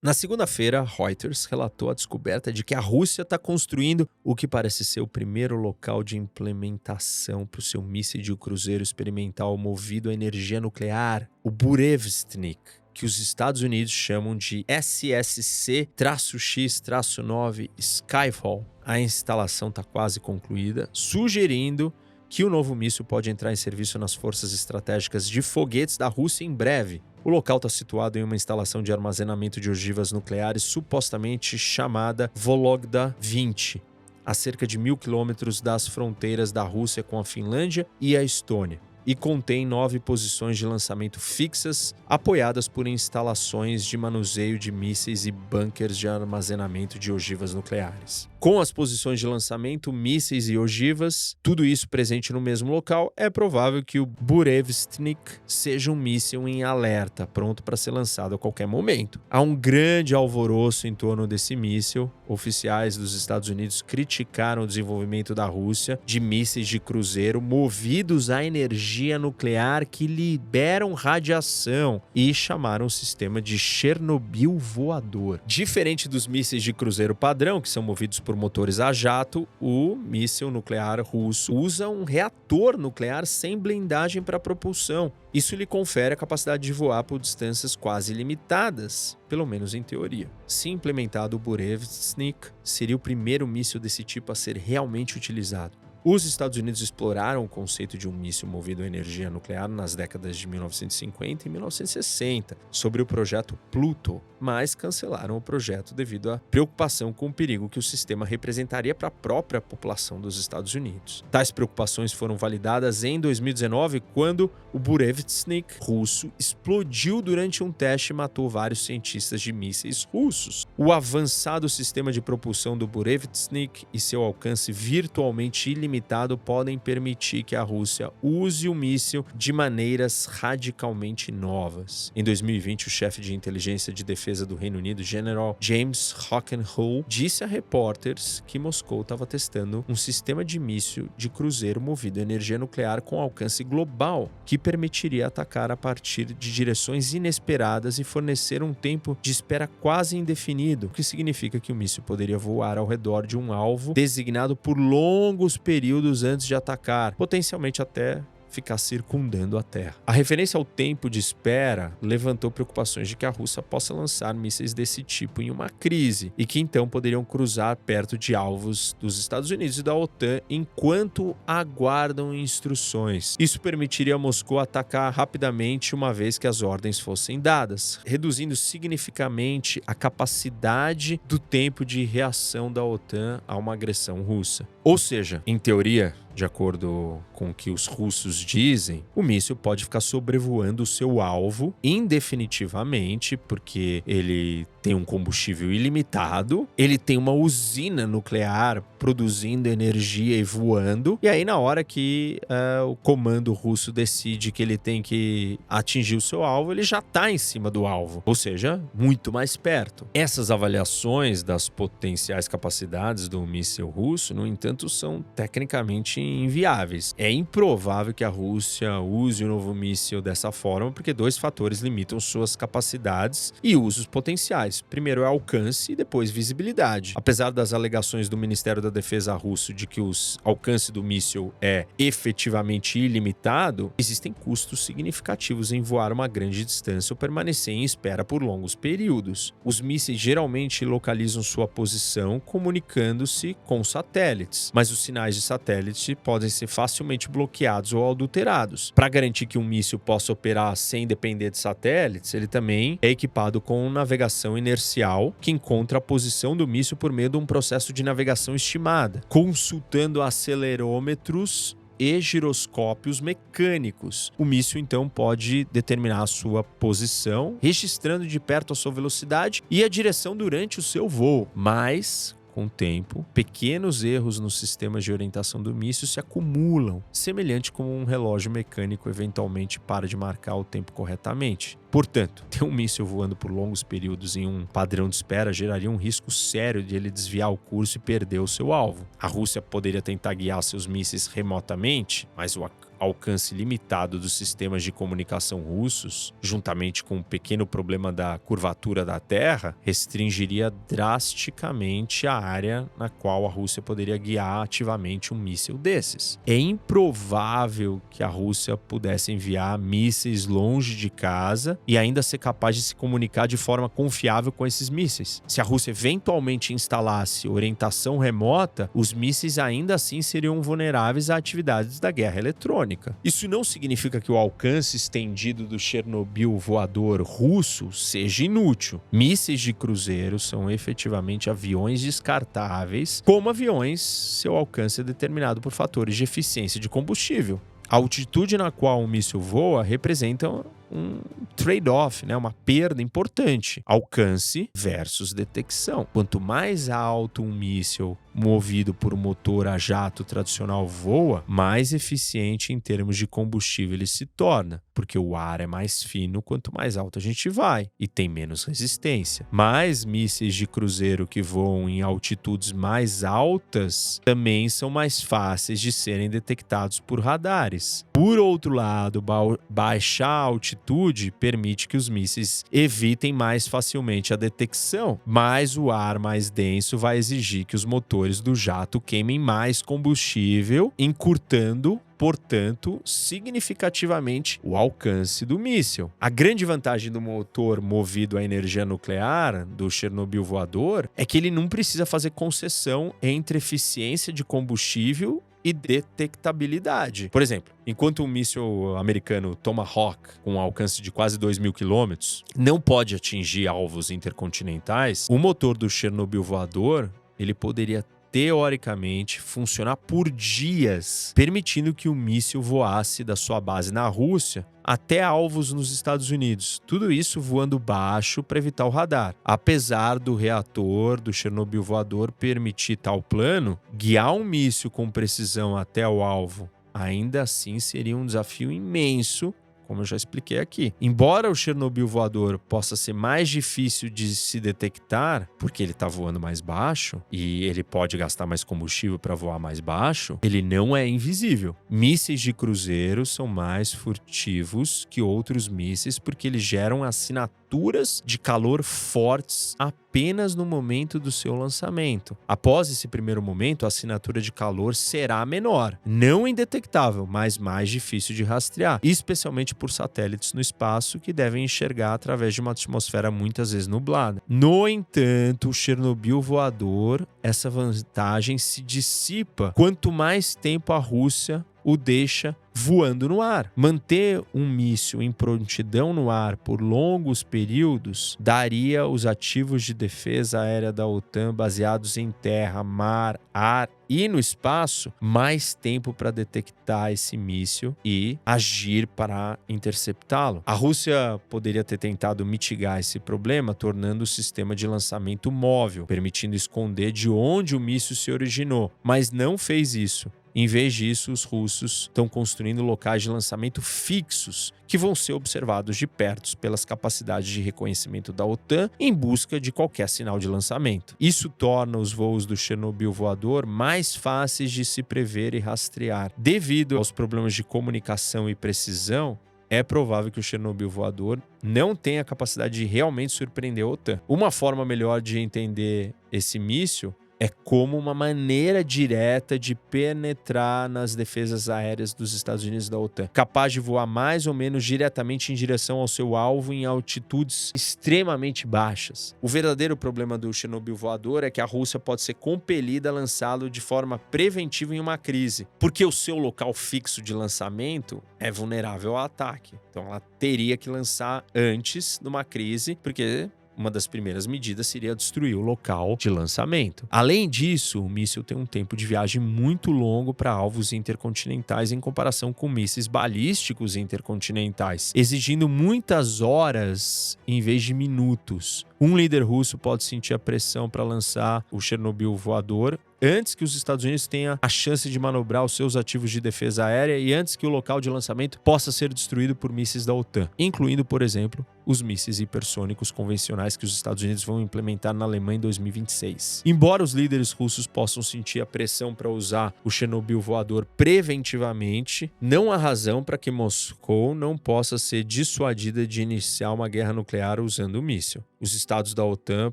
Na segunda-feira, Reuters relatou a descoberta de que a Rússia está construindo o que parece ser o primeiro local de implementação para o seu míssil de cruzeiro experimental movido a energia nuclear, o Burevestnik, que os Estados Unidos chamam de SSC-X-9 Skyfall. A instalação está quase concluída, sugerindo que o novo míssil pode entrar em serviço nas forças estratégicas de foguetes da Rússia em breve. O local está situado em uma instalação de armazenamento de ogivas nucleares supostamente chamada Vologda 20, a cerca de 1.000 quilômetros das fronteiras da Rússia com a Finlândia e a Estônia, e contém 9 posições de lançamento fixas, apoiadas por instalações de manuseio de mísseis e bunkers de armazenamento de ogivas nucleares. Com as posições de lançamento, mísseis e ogivas, tudo isso presente no mesmo local, é provável que o Burevestnik seja um míssil em alerta, pronto para ser lançado a qualquer momento. Há um grande alvoroço em torno desse míssil. Oficiais dos Estados Unidos criticaram o desenvolvimento da Rússia de mísseis de cruzeiro movidos a energia nuclear que liberam radiação e chamaram o sistema de Chernobyl voador. Diferente dos mísseis de cruzeiro padrão, que são movidos por motores a jato, o míssil nuclear russo usa um reator nuclear sem blindagem para propulsão. Isso lhe confere a capacidade de voar por distâncias quase ilimitadas, pelo menos em teoria. Se implementado, o Burevestnik seria o primeiro míssil desse tipo a ser realmente utilizado. Os Estados Unidos exploraram o conceito de um míssil movido a energia nuclear nas décadas de 1950 e 1960, sobre o projeto Pluto, mas cancelaram o projeto devido à preocupação com o perigo que o sistema representaria para a própria população dos Estados Unidos. Tais preocupações foram validadas em 2019, quando o Burevestnik russo explodiu durante um teste e matou vários cientistas de mísseis russos. O avançado sistema de propulsão do Burevestnik e seu alcance virtualmente ilimitado podem permitir que a Rússia use o míssil de maneiras radicalmente novas. Em 2020, o chefe de inteligência de defesa do Reino Unido, General James Hockenhull, disse a repórteres que Moscou estava testando um sistema de míssil de cruzeiro movido a energia nuclear com alcance global, que permitiria atacar a partir de direções inesperadas e fornecer um tempo de espera quase indefinido, o que significa que o míssil poderia voar ao redor de um alvo designado por longos períodos antes de atacar, potencialmente até ficar circundando a Terra. A referência ao tempo de espera levantou preocupações de que a Rússia possa lançar mísseis desse tipo em uma crise e que então poderiam cruzar perto de alvos dos Estados Unidos e da OTAN enquanto aguardam instruções. Isso permitiria a Moscou atacar rapidamente uma vez que as ordens fossem dadas, reduzindo significativamente a capacidade do tempo de reação da OTAN a uma agressão russa. Ou seja, em teoria, de acordo com o que os russos dizem, o míssil pode ficar sobrevoando o seu alvo indefinitivamente, porque ele tem um combustível ilimitado, ele tem uma usina nuclear produzindo energia e voando, e aí na hora que o comando russo decide que ele tem que atingir o seu alvo, ele já está em cima do alvo, ou seja, muito mais perto. Essas avaliações das potenciais capacidades do míssil russo, no entanto, são tecnicamente inviáveis. É improvável que a Rússia use o novo míssil dessa forma, porque 2 fatores limitam suas capacidades e usos potenciais. Primeiro é alcance e depois visibilidade. Apesar das alegações do Ministério da Defesa russo de que o alcance do míssil é efetivamente ilimitado, existem custos significativos em voar uma grande distância ou permanecer em espera por longos períodos. Os mísseis geralmente localizam sua posição comunicando-se com satélites, mas os sinais de satélite podem ser facilmente bloqueados ou adulterados. Para garantir que um míssil possa operar sem depender de satélites, ele também é equipado com navegação inercial, que encontra a posição do míssil por meio de um processo de navegação estimada, consultando acelerômetros e giroscópios mecânicos. O míssil então pode determinar a sua posição, registrando de perto a sua velocidade e a direção durante o seu voo, mas com o tempo, pequenos erros no sistema de orientação do míssil se acumulam, semelhante como um relógio mecânico eventualmente para de marcar o tempo corretamente. Portanto, ter um míssil voando por longos períodos em um padrão de espera geraria um risco sério de ele desviar o curso e perder o seu alvo. A Rússia poderia tentar guiar seus mísseis remotamente, mas alcance limitado dos sistemas de comunicação russos, juntamente com o pequeno problema da curvatura da Terra, restringiria drasticamente a área na qual a Rússia poderia guiar ativamente um míssil desses. É improvável que a Rússia pudesse enviar mísseis longe de casa e ainda ser capaz de se comunicar de forma confiável com esses mísseis. Se a Rússia eventualmente instalasse orientação remota, os mísseis ainda assim seriam vulneráveis a atividades da guerra eletrônica. Isso não significa que o alcance estendido do Chernobyl voador russo seja inútil. Mísseis de cruzeiro são efetivamente aviões descartáveis, como aviões, seu alcance é determinado por fatores de eficiência de combustível. A altitude na qual um míssil voa representa um trade-off, uma perda importante. Alcance versus detecção. Quanto mais alto um míssil movido por um motor a jato tradicional voa, mais eficiente em termos de combustível ele se torna, porque o ar é mais fino quanto mais alto a gente vai e tem menos resistência. Mas mísseis de cruzeiro que voam em altitudes mais altas também são mais fáceis de serem detectados por radares. Por outro lado, baixar a altitude permite que os mísseis evitem mais facilmente a detecção, mas o ar mais denso vai exigir que os motores do jato queimem mais combustível, encurtando, portanto, significativamente o alcance do míssil. A grande vantagem do motor movido à energia nuclear, do Chernobyl voador, é que ele não precisa fazer concessão entre eficiência de combustível e detectabilidade. Por exemplo, enquanto um míssil americano Tomahawk, com um alcance de quase 2.000 quilômetros, não pode atingir alvos intercontinentais, o motor do Chernobyl voador, ele poderia teoricamente funcionar por dias, permitindo que o míssil voasse da sua base na Rússia até alvos nos Estados Unidos. Tudo isso voando baixo para evitar o radar. Apesar do reator do Chernobyl voador permitir tal plano, guiar um míssil com precisão até o alvo ainda assim seria um desafio imenso, como eu já expliquei aqui. Embora o Chernobyl voador possa ser mais difícil de se detectar, porque ele está voando mais baixo e ele pode gastar mais combustível para voar mais baixo, ele não é invisível. Mísseis de cruzeiro são mais furtivos que outros mísseis porque eles geram assinaturas de calor fortes apenas no momento do seu lançamento. Após esse primeiro momento, a assinatura de calor será menor, não indetectável, mas mais difícil de rastrear, especialmente por satélites no espaço que devem enxergar através de uma atmosfera muitas vezes nublada. No entanto, o Chernobyl voador, essa vantagem se dissipa quanto mais tempo a Rússia o deixa voando no ar. Manter um míssil em prontidão no ar por longos períodos daria os ativos de defesa aérea da OTAN baseados em terra, mar, ar e no espaço mais tempo para detectar esse míssil e agir para interceptá-lo. A Rússia poderia ter tentado mitigar esse problema tornando o sistema de lançamento móvel, permitindo esconder de onde o míssil se originou, mas não fez isso. Em vez disso, os russos estão construindo locais de lançamento fixos que vão ser observados de perto pelas capacidades de reconhecimento da OTAN em busca de qualquer sinal de lançamento. Isso torna os voos do Chernobyl voador mais fáceis de se prever e rastrear. Devido aos problemas de comunicação e precisão, é provável que o Chernobyl voador não tenha a capacidade de realmente surpreender a OTAN. Uma forma melhor de entender esse míssil é como uma maneira direta de penetrar nas defesas aéreas dos Estados Unidos e da OTAN, capaz de voar mais ou menos diretamente em direção ao seu alvo em altitudes extremamente baixas. O verdadeiro problema do Chernobyl voador é que a Rússia pode ser compelida a lançá-lo de forma preventiva em uma crise, porque o seu local fixo de lançamento é vulnerável ao ataque. Então ela teria que lançar antes de uma crise, porque uma das primeiras medidas seria destruir o local de lançamento. Além disso, o míssil tem um tempo de viagem muito longo para alvos intercontinentais em comparação com mísseis balísticos intercontinentais, exigindo muitas horas em vez de minutos. Um líder russo pode sentir a pressão para lançar o Chernobyl voador antes que os Estados Unidos tenham a chance de manobrar os seus ativos de defesa aérea e antes que o local de lançamento possa ser destruído por mísseis da OTAN, incluindo, por exemplo, os mísseis hipersônicos convencionais que os Estados Unidos vão implementar na Alemanha em 2026. Embora os líderes russos possam sentir a pressão para usar o Chernobyl voador preventivamente, não há razão para que Moscou não possa ser dissuadida de iniciar uma guerra nuclear usando o míssil. Os estados da OTAN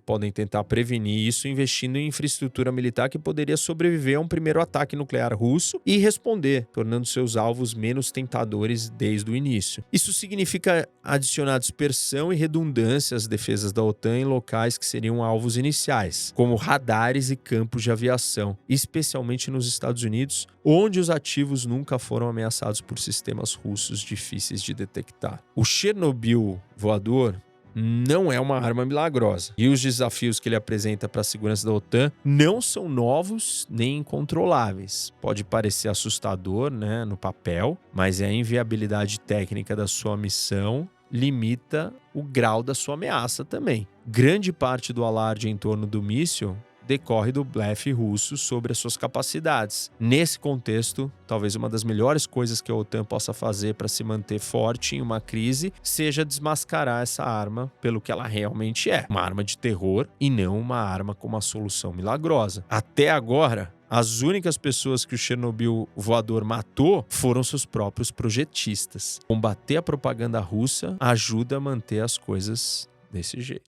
podem tentar prevenir isso investindo em infraestrutura militar que poderia sobreviver a um primeiro ataque nuclear russo e responder, tornando seus alvos menos tentadores desde o início. Isso significa adicionar dispersão e redundância às defesas da OTAN em locais que seriam alvos iniciais, como radares e campos de aviação, especialmente nos Estados Unidos, onde os ativos nunca foram ameaçados por sistemas russos difíceis de detectar. O Chernobyl voador não é uma arma milagrosa. E os desafios que ele apresenta para a segurança da OTAN não são novos nem incontroláveis. Pode parecer assustador, né, no papel, mas a inviabilidade técnica da sua missão limita o grau da sua ameaça também. Grande parte do alarde em torno do míssil decorre do blefe russo sobre as suas capacidades. Nesse contexto, talvez uma das melhores coisas que a OTAN possa fazer para se manter forte em uma crise seja desmascarar essa arma pelo que ela realmente é, uma arma de terror e não uma arma com uma solução milagrosa. Até agora, as únicas pessoas que o Chernobyl voador matou foram seus próprios projetistas. Combater a propaganda russa ajuda a manter as coisas desse jeito.